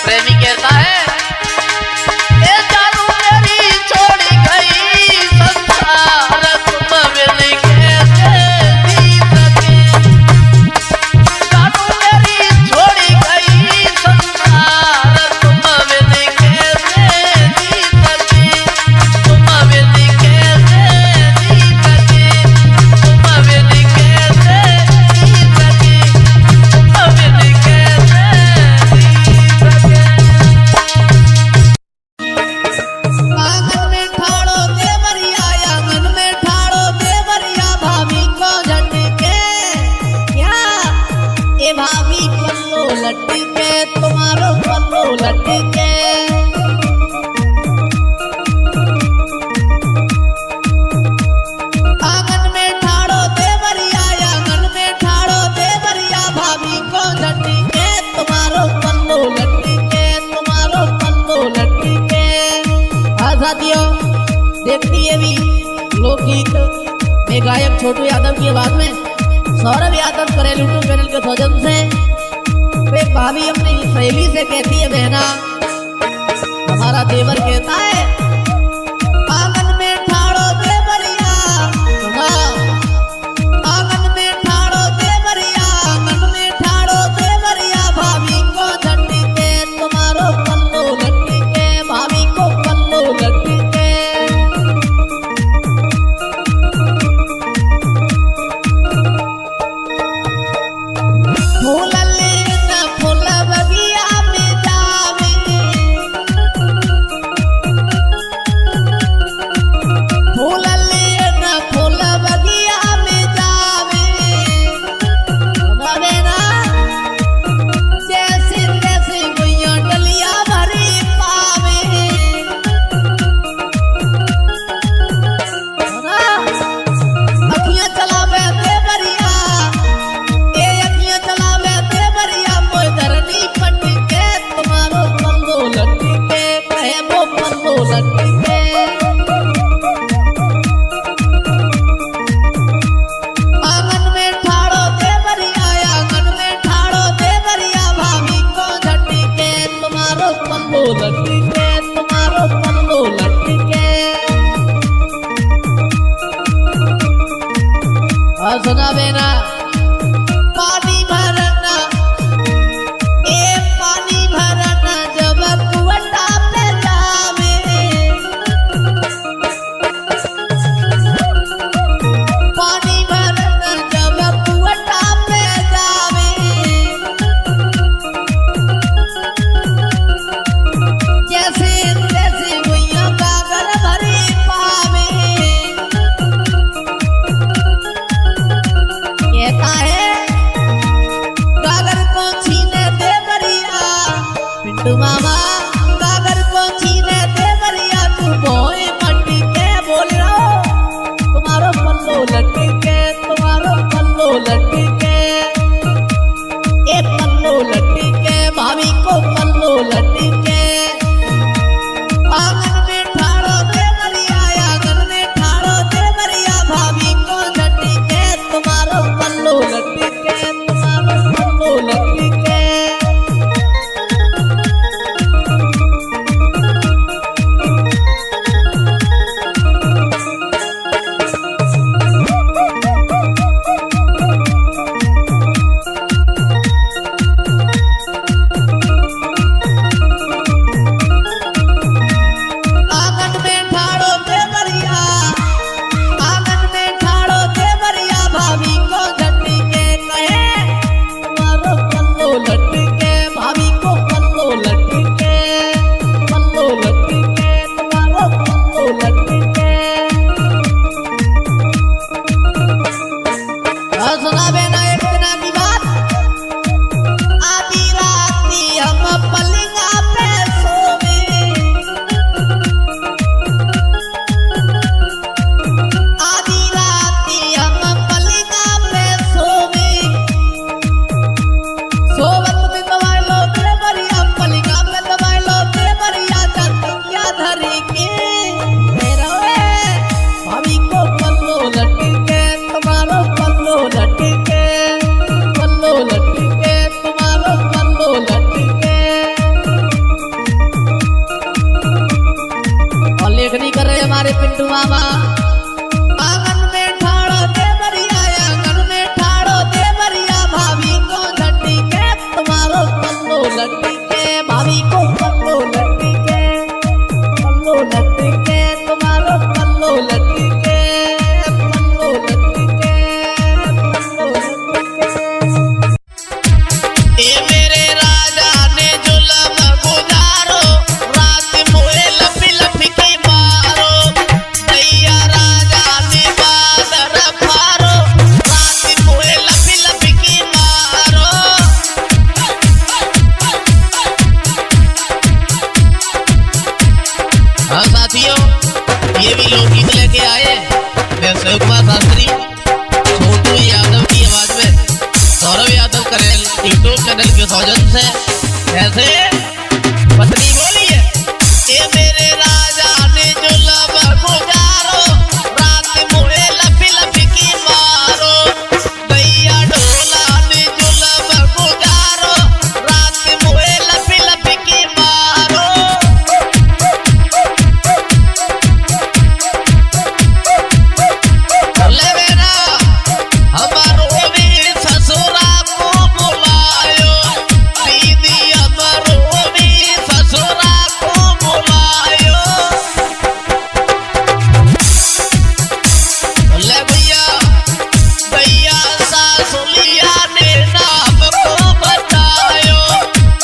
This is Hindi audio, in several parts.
प्रेमी कहता है ए जानू मेरी छोड़ी गई संसार तुम बिन कैसे जी सके। जानू मेरी छोड़ी गई संसार तुम बिन कैसे जी सके। तुम बिन कैसे जी सके। तुम बिन कैसे जी सके। तुम बिन कैसे जी सके। आंगन में ठाड़ो देवरिया, आंगन में ठाड़ो देवरिया, भाभी को झटके क्या ए भाभी पल्लो लटके, तुम्हारो पल्लो लटके। आंगन में ठाड़ो देवरिया, आंगन में ठाड़ो देवरिया, भाभी को झटके, तुम्हारो पल्लो लटके, तुम्हारो पल्लो लटके। हाँ साथियों, देखती है भी लोकगीत में गायक छोटू यादव की आवाज में सौरभ यादव करेल यूट्यूब चैनल के सौजन से एक भाभी अपनी सहेली से कहती है बहना हमारा देवर कहता है आंगन में ठाड़ो देवरिया, सुना आंगन में ठाड़ो देवरिया, आंगन में ठाड़ो देवरिया, भाभी को झटके, तुम्हारो पल्लो लटके, भाभी को पल्लो लटके। फूलले न फूल बगिया में जावे, फूलले न फूल बगिया में जावे, बाबे ना जैसे जैसे गुइया डलिया भरी पावे। अखियां चलावे देवरिया, ए अखियां चलावे देवरिया, मोय धरनी पटके, तुम्हारो पल्लो लटके, कहे वो पल्लो लटके। आंगन में ठाड़ो देवरिया, आंगन में ठाड़ो देवरिया, भाभी को झटके, तुम्हारो पल्लो लटके, तुम्हारो पल्लो लटके। और सुना बेना पानी भरना, ए पानी भरना जब कुवटा पे जावे, पानी भरना जब कुवटा पे जावे, जैसे जैसे गुइया गागर भरी पावे। कहता है गागर को छीने देवरिया, पिंटू मामा गागर को छीने देवरिया, तू बोए मट्टी के बोल रहा हो, तुम्हारो पल्लो लटके, तुम्हारो पल्लो लटके, ए पल्लो लटके, भाभी को पल्लो लटके। आंगन में ठाड़ो देवरिया, आंगन में ठाड़ो देवरिया, भाभी को झटके, तुम्हारो पल्लो लटके, तुम्हारो पल्लो लटके। पिंटू मामा। आंगन में ठाड़ो देवरिया, आंगन में ठाड़ो देवरिया, भाभी को झंडी के तुम्हारो पल्लो लट्टी के, भाभी को पल्लो लट्टी के, पल्लो लट्टी के, तुम्हारो पल्लो लट्टी के, पल्लो लट्टी के, पल्लो लट्टी के। ए मेरे राजा ने जुल्म गुजारो, रात मोए लपी लपी की मारो, दैया राजा ने बादर फारो, रात मोए लपी लपी की मारो। हाँ साथियों, ये भी लोकगीत लेके आए मैं शिवकुमार शास्त्री, छोटू यादव की आवाज में सौरभ यादव करेल यूट्यूब चैनल के सौजन से। ऐसे पत्नी बोली है, ए मेरे राजा ने जुल्म गुजारो, रात मोए लपी लपी की मारो, दैया ढोला ने जुल्म गुजारो, रात मोए लपी लपी की मारो। ले मेरा हमारो भी ससुरा को बुलायो, दीदी हमारो भी ससुरा को बुलायो। ले भैया भैया सासुलिया ने नाम को बतायो,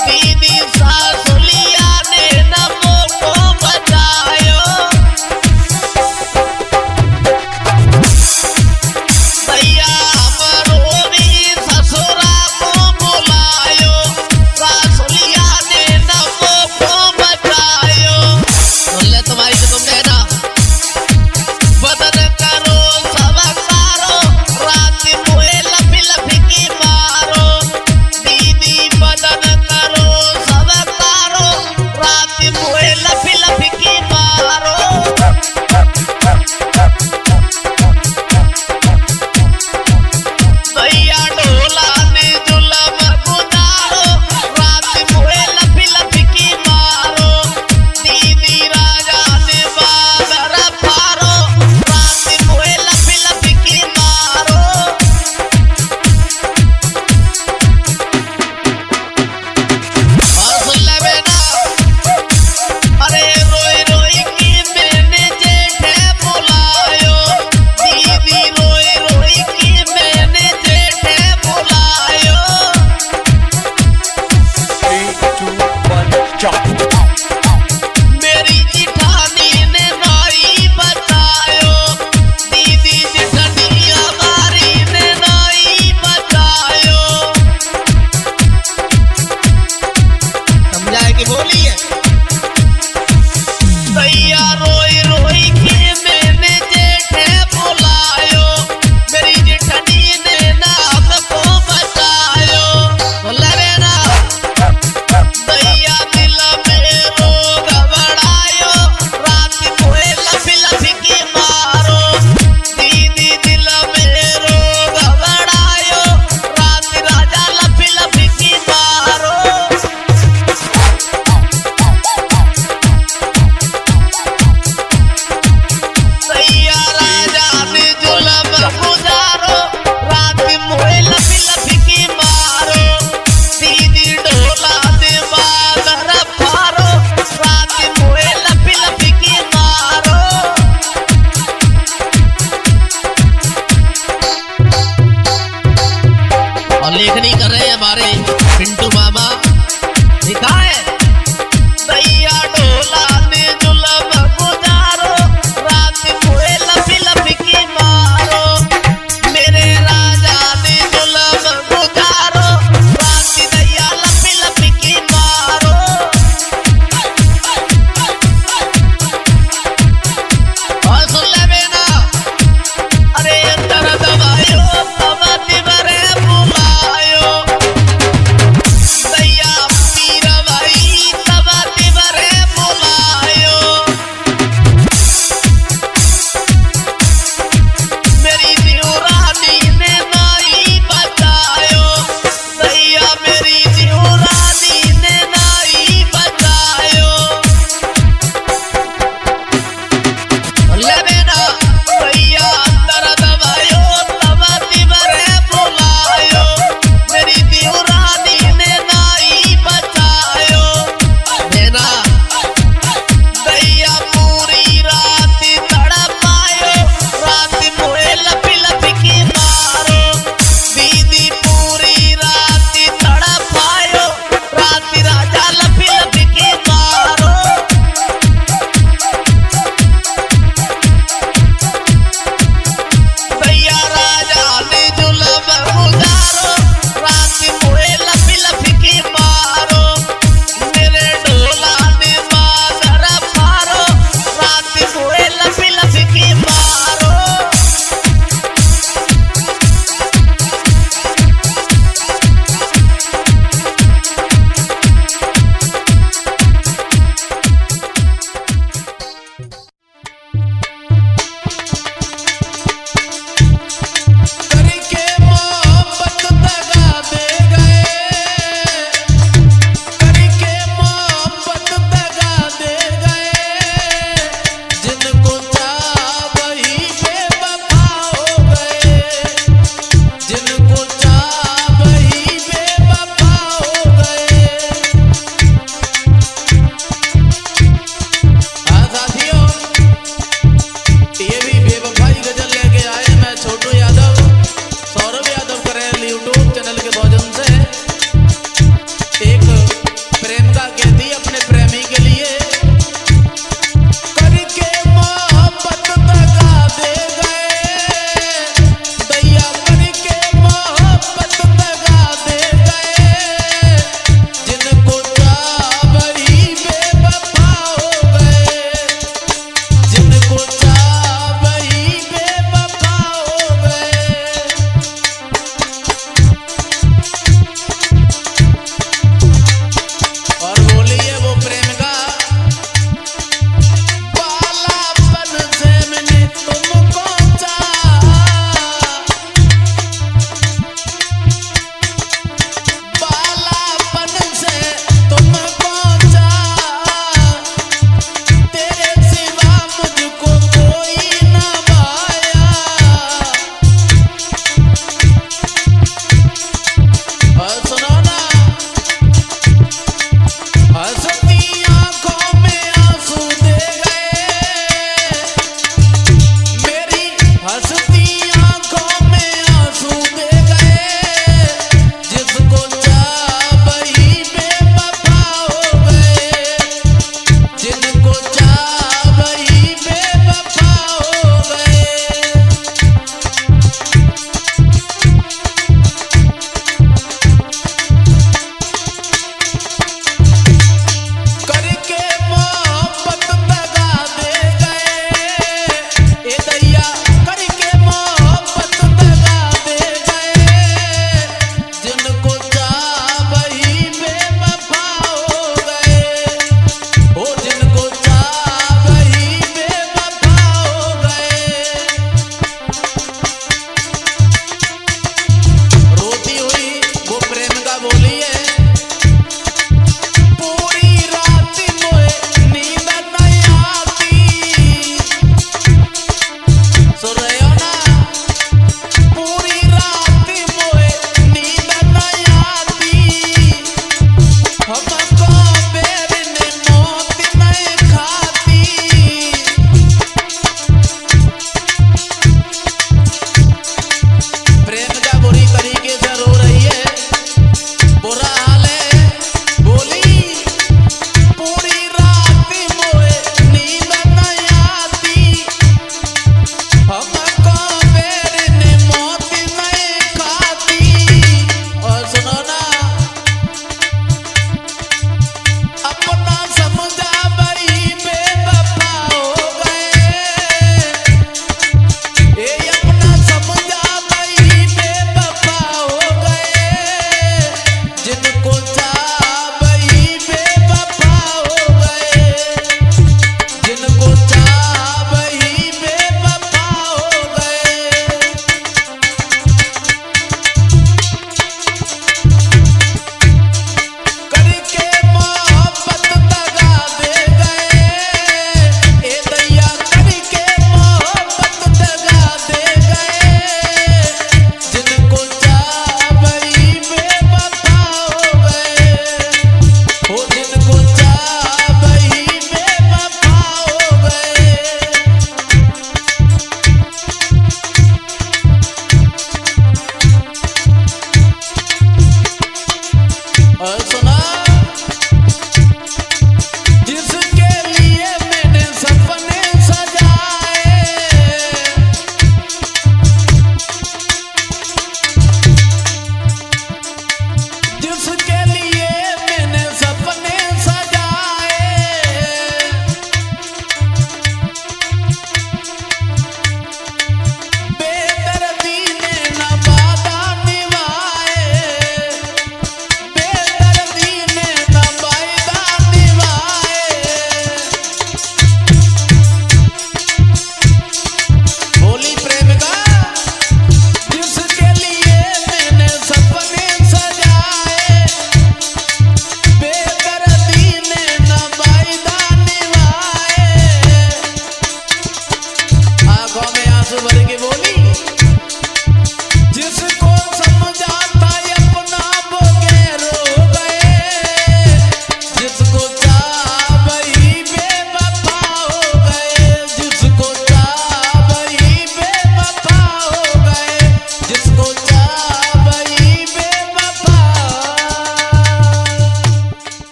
दीदी सासुलिया ने नाम को बतायो। भैया हमारो भी ससुरा को बुलायो, सासुलिया ने नमो को बतायो। सुन ले तुम्हारी तो तुम कहना, बदन करो सबकारो, रात मोए लपी लपी की मारो, दीदी बदन करो सबकारो, रात मोए लपी लपी की मारो। भैया ढोला ने जुल्म गुजारो, रात मोए लपी लपी की मारो, दीदी राजा ने बादर फारो, रात मोए लपी लपी की मारो। और सुन ले बेटा, अरे रोई रोई की मैंने जेठे बुलायो, दीदी रोई रोई की मैंने जेठे बुलायो। 3, 2, 1, jump. मेरी जिठानी ने नाई बतायो, दीदी जिठानी हमारी ने नाई बतायो। समझाए कि बोली है, दैया रोई रोई की मैंने जेठे बुलायो, मेरी जेठनी ने नाम को बतायो। बोल रे ना, दैया दिल में रोग बढ़ायो, रात मोए लपी लपी की मारो, दीदी दिल में रोग बढ़ायो, रात राजा लपी लपी की मारो।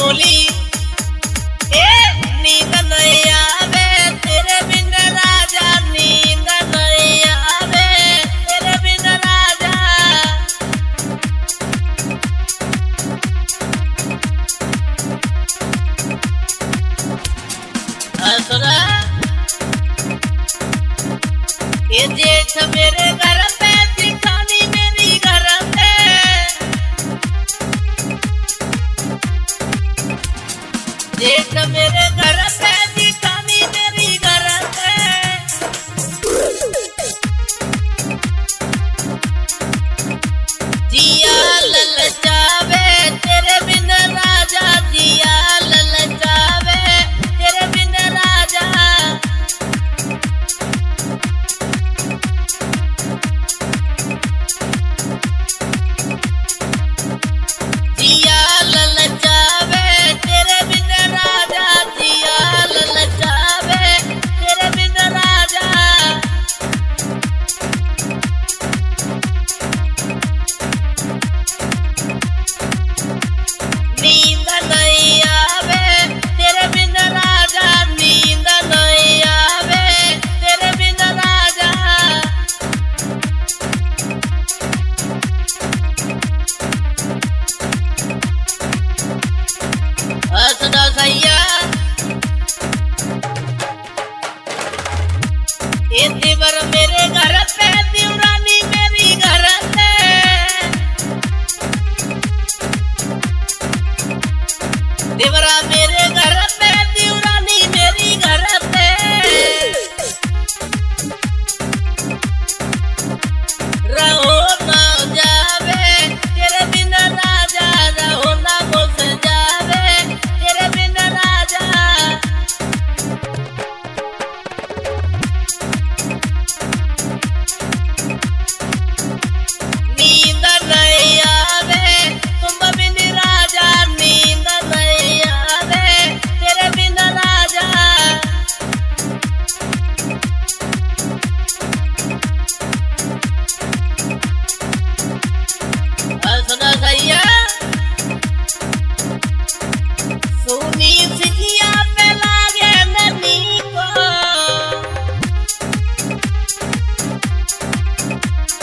बोली ए नींद नहीं आवे तेरे बिन राजा, नींद नहीं आवे तेरे बिन राजा। सुना ये जेठ मेरे घर पे दिखानी मेरी घर पे, जेठ मेरे घर पे दिखानी मेरी घर पे। जिया ललचावे तेरे बिन राजा, जिया ललचावे तेरे बिन राजा। जिया ललचावे तेरे बिन राजा, जिया ललचावे तेरे बिन राजा। नींद नहीं आवे तेरे बिन राजा, नींद नहीं आवे तेरे बिन राजा। सुनो सैया ये देवर मेरे घर पे, देवरानी मेरी घर पे। देवरा मेरे घर पे, देवरानी मेरी घर पे। रहो ना जावे तेरे बिन राजा, रहो ना घुस जावे तेरे बिन राजा। नींद नहीं आवे तुम बिन राजा, नींद नहीं आवे तेरे बिन राजा। सुनो सैया सोनी सिखिया पे लागे ननी को,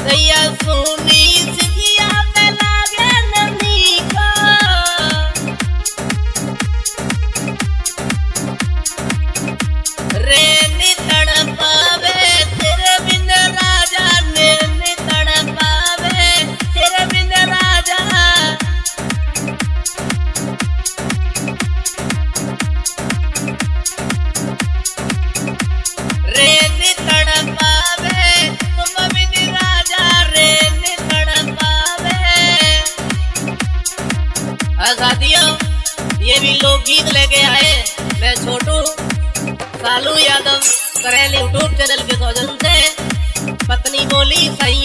सैया सोनी सिखिया पे लागे ननी को। रेनी तड़पावे तेरे बिन राजा, रेनी तड़पावे तेरे बिन राजा। रेनी तड़पावे तुम बिन राजा, रेनी तड़पावे। साथियों ये भी लोकगीत लेके आए मैं छोटू सालू यादव करेल यूट्यूब चैनल के सौजन से। पत्नी बोली सही